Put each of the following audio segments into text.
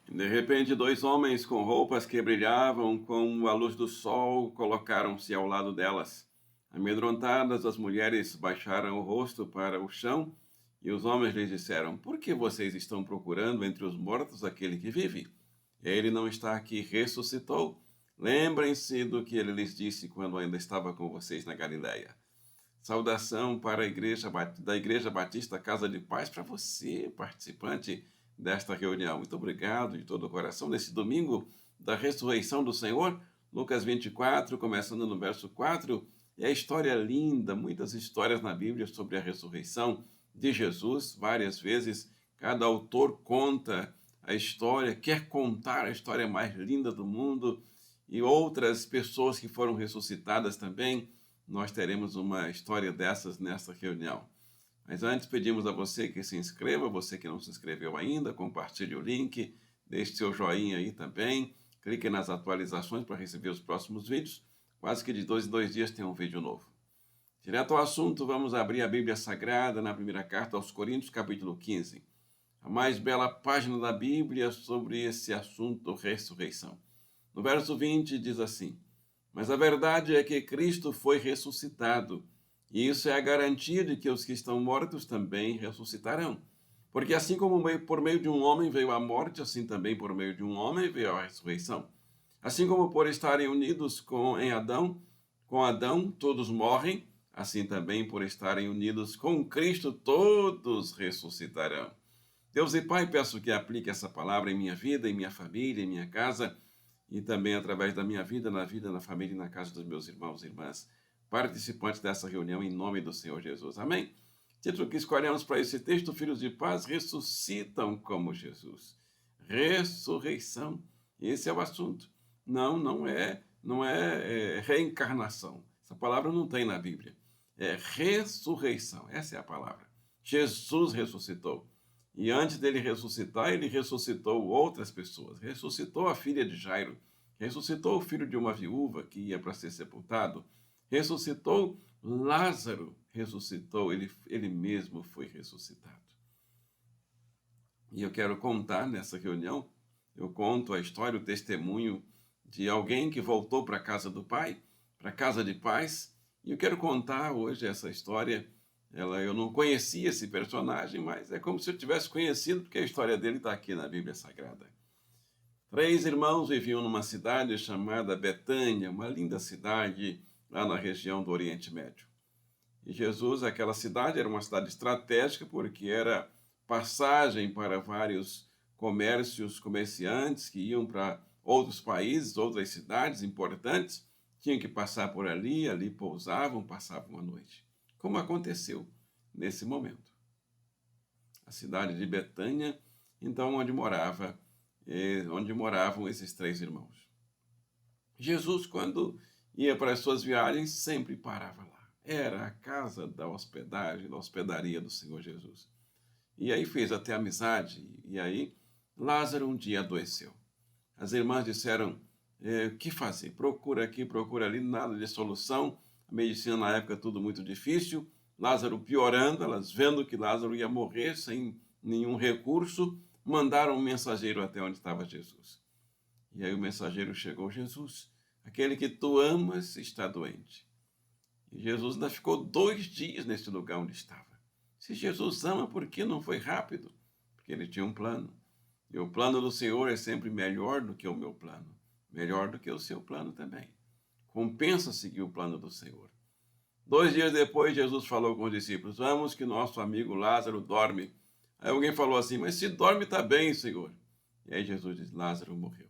De repente, dois homens com roupas que brilhavam como a luz do sol colocaram-se ao lado delas. Amedrontadas, as mulheres baixaram o rosto para o chão e os homens lhes disseram: Por que vocês estão procurando entre os mortos aquele que vive? Ele não está aqui, ressuscitou. Lembrem-se do que ele lhes disse quando ainda estava com vocês na Galileia. Saudação para a igreja da Igreja Batista Casa de Paz para você, participante desta reunião. Muito obrigado de todo o coração nesse domingo da ressurreição do Senhor. Lucas 24, começando no verso 4. É a história linda, muitas histórias na Bíblia sobre a ressurreição de Jesus. Várias vezes cada autor conta a história, quer contar a história mais linda do mundo, e outras pessoas que foram ressuscitadas também. Nós teremos uma história dessas nesta reunião. Mas antes pedimos a você que se inscreva, você que não se inscreveu ainda, compartilhe o link, deixe seu joinha aí também, clique nas atualizações para receber os próximos vídeos. Quase que de 2 em 2 dias tem um vídeo novo. Direto ao assunto, vamos abrir a Bíblia Sagrada na primeira carta aos Coríntios, capítulo 15. A mais bela página da Bíblia sobre esse assunto, ressurreição. No verso 20 diz assim: Mas a verdade é que Cristo foi ressuscitado, e isso é a garantia de que os que estão mortos também ressuscitarão. Porque assim como por meio de um homem veio a morte, assim também por meio de um homem veio a ressurreição. Assim como por estarem unidos com Adão todos morrem, assim também por estarem unidos com Cristo todos ressuscitarão. Deus e Pai, peço que aplique essa palavra em minha vida, em minha família, em minha casa, e também através da minha vida, na família e na casa dos meus irmãos e irmãs, participantes dessa reunião, em nome do Senhor Jesus. Amém? Título que escolhemos para esse texto: Filhos de paz ressuscitam como Jesus. Ressurreição, esse é o assunto. Não é reencarnação. Essa palavra não tem na Bíblia. É ressurreição, essa é a palavra. Jesus ressuscitou. E antes dele ressuscitar, ele ressuscitou outras pessoas. Ressuscitou a filha de Jairo, ressuscitou o filho de uma viúva que ia para ser sepultado, ressuscitou Lázaro, ressuscitou, ele mesmo foi ressuscitado. E eu quero contar nessa reunião, eu conto a história, o testemunho de alguém que voltou para a casa do Pai, para a casa de paz, e eu quero contar hoje essa história. Eu não conhecia esse personagem, mas é como se eu tivesse conhecido, porque a história dele está aqui na Bíblia Sagrada. 3 irmãos viviam numa cidade chamada Betânia, uma linda cidade lá na região do Oriente Médio. E Jesus, aquela cidade, era uma cidade estratégica, porque era passagem para vários comerciantes que iam para outros países, outras cidades importantes, tinham que passar por ali, ali pousavam, passavam a noite. Como aconteceu nesse momento. A cidade de Betânia, então, onde moravam esses 3 irmãos. Jesus, quando ia para as suas viagens, sempre parava lá. Era a casa da hospedagem, da hospedaria do Senhor Jesus. E aí fez até amizade, e aí Lázaro um dia adoeceu. As irmãs disseram: o que fazer? Procura aqui, procura ali, nada de solução. A medicina na época tudo muito difícil. Lázaro piorando, elas vendo que Lázaro ia morrer sem nenhum recurso, mandaram um mensageiro até onde estava Jesus. E aí o mensageiro chegou: Jesus, aquele que tu amas está doente. E Jesus ainda ficou 2 dias nesse lugar onde estava. Se Jesus ama, por que não foi rápido? Porque ele tinha um plano. E o plano do Senhor é sempre melhor do que o meu plano. Melhor do que o seu plano também. Compensa seguir o plano do Senhor. 2 dias depois, Jesus falou com os discípulos: vamos que nosso amigo Lázaro dorme. Aí alguém falou assim: mas se dorme está bem, Senhor. E aí Jesus diz: Lázaro morreu.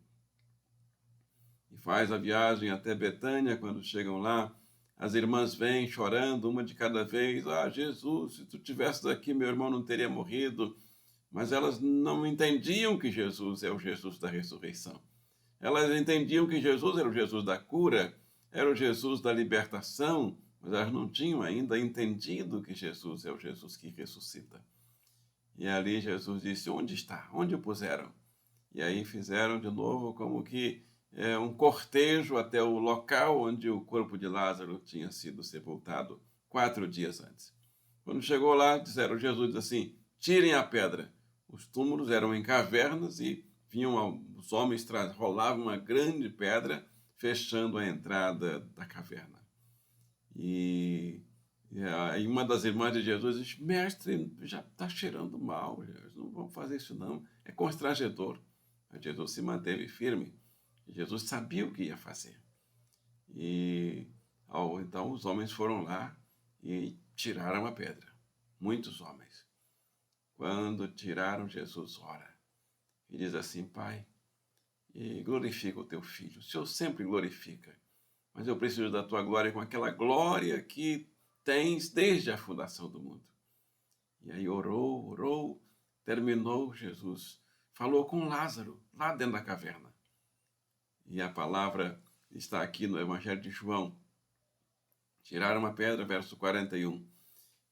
E faz a viagem até Betânia. Quando chegam lá, as irmãs vêm chorando, uma de cada vez: ah, Jesus, se tu tivesses aqui, meu irmão não teria morrido. Mas elas não entendiam que Jesus é o Jesus da ressurreição. Elas entendiam que Jesus era o Jesus da cura, era o Jesus da libertação, mas elas não tinham ainda entendido que Jesus é o Jesus que ressuscita. E ali Jesus disse: onde está? Onde o puseram? E aí fizeram de novo como que um cortejo até o local onde o corpo de Lázaro tinha sido sepultado 4 dias antes. Quando chegou lá, Jesus diz assim: tirem a pedra. Os túmulos eram em cavernas e os homens rolavam uma grande pedra, fechando a entrada da caverna. E aí uma das irmãs de Jesus disse: mestre, já está cheirando mal, não vamos fazer isso não, é constrangedor. Mas Jesus se manteve firme, Jesus sabia o que ia fazer. E então os homens foram lá e tiraram a pedra, muitos homens. Quando tiraram, Jesus ora e diz assim: Pai, glorifica o teu filho, o Senhor sempre glorifica, mas eu preciso da tua glória com aquela glória que tens desde a fundação do mundo. E aí orou, terminou. Jesus falou com Lázaro, lá dentro da caverna. E a palavra está aqui no Evangelho de João. Tiraram uma pedra, verso 41.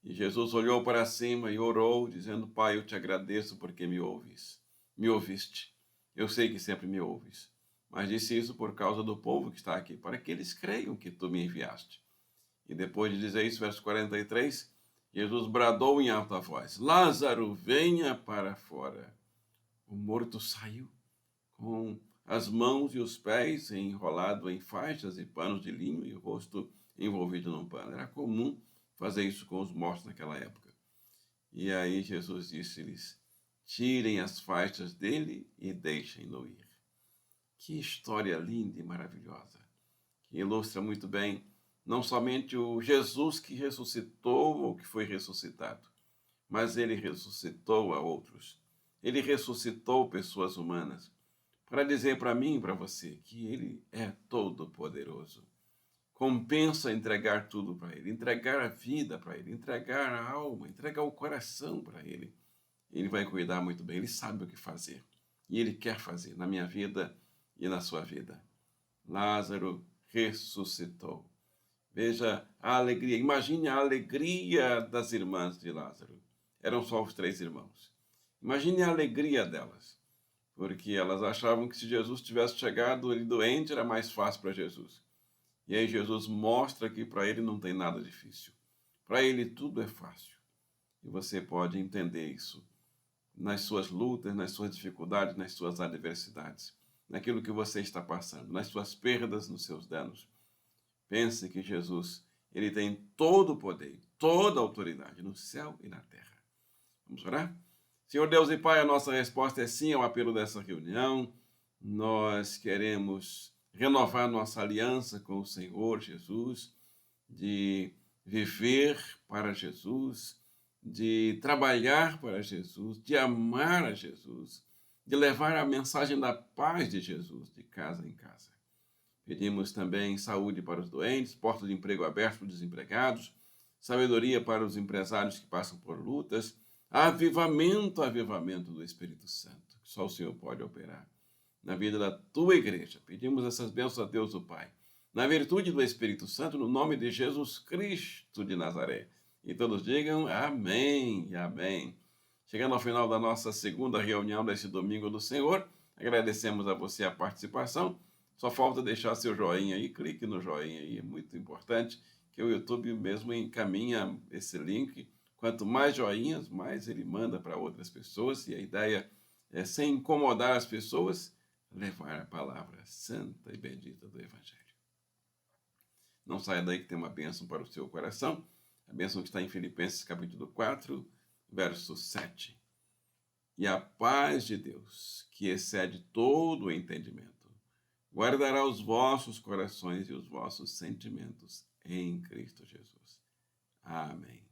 E Jesus olhou para cima e orou, dizendo: Pai, eu te agradeço porque me ouviste. Eu sei que sempre me ouves. Mas disse isso por causa do povo que está aqui, para que eles creiam que tu me enviaste. E depois de dizer isso, verso 43, Jesus bradou em alta voz: Lázaro, venha para fora. O morto saiu com as mãos e os pés enrolado em faixas e panos de linho e o rosto envolvido num pano. Era comum fazer isso com os mortos naquela época. E aí Jesus disse-lhes: tirem as faixas dele e deixem-no ir. Que história linda e maravilhosa, que ilustra muito bem não somente o Jesus que ressuscitou ou que foi ressuscitado, mas ele ressuscitou a outros. Ele ressuscitou pessoas humanas para dizer para mim e para você que ele é todo-poderoso. Compensa entregar tudo para ele, entregar a vida para ele, entregar a alma, entregar o coração para ele. Ele vai cuidar muito bem, ele sabe o que fazer. E ele quer fazer na minha vida e na sua vida. Lázaro ressuscitou. Veja a alegria, imagine a alegria das irmãs de Lázaro. Eram só os 3 irmãos. Imagine a alegria delas, porque elas achavam que se Jesus tivesse chegado ele doente, era mais fácil para Jesus. E aí Jesus mostra que para ele não tem nada difícil. Para ele tudo é fácil. E você pode entender isso nas suas lutas, nas suas dificuldades, nas suas adversidades, naquilo que você está passando, nas suas perdas, nos seus danos. Pense que Jesus, ele tem todo o poder, toda a autoridade no céu e na terra. Vamos orar? Senhor Deus e Pai, a nossa resposta é sim ao apelo dessa reunião. Nós queremos renovar nossa aliança com o Senhor Jesus, de viver para Jesus, de trabalhar para Jesus, de amar a Jesus, de levar a mensagem da paz de Jesus de casa em casa. Pedimos também saúde para os doentes, portas de emprego abertas para os desempregados, sabedoria para os empresários que passam por lutas, avivamento do Espírito Santo, que só o Senhor pode operar na vida da tua igreja. Pedimos essas bênçãos a Deus o Pai, na virtude do Espírito Santo, no nome de Jesus Cristo de Nazaré. E todos digam amém e amém. Chegando ao final da nossa segunda reunião deste domingo do Senhor, agradecemos a você a participação. Só falta deixar seu joinha aí, clique no joinha aí, é muito importante, que o YouTube mesmo encaminha esse link. Quanto mais joinhas, mais ele manda para outras pessoas, e a ideia é, sem incomodar as pessoas, levar a palavra santa e bendita do Evangelho. Não saia daí que tem uma bênção para o seu coração, a bênção que está em Filipenses capítulo 4, verso 7. E a paz de Deus, que excede todo o entendimento, guardará os vossos corações e os vossos sentimentos em Cristo Jesus. Amém.